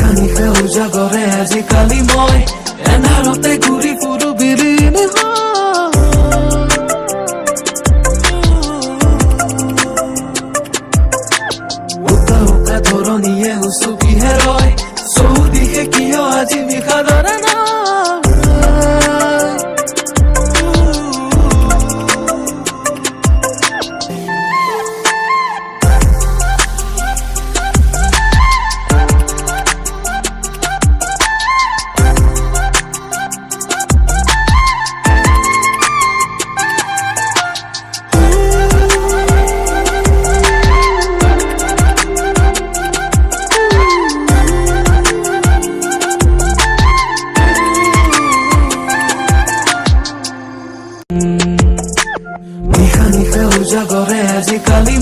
নিশা নিশা উজাগৰে আজিকালি মই এন্ধাৰতে ঘূৰি ফুৰো বিলীন উকা উকা ধৰণীয়ে উচুকিহে ৰয় চৌদিশে কিয় আজি নিশা ধৰা নাই নিশা নিশা উজাগৰে আজিকালি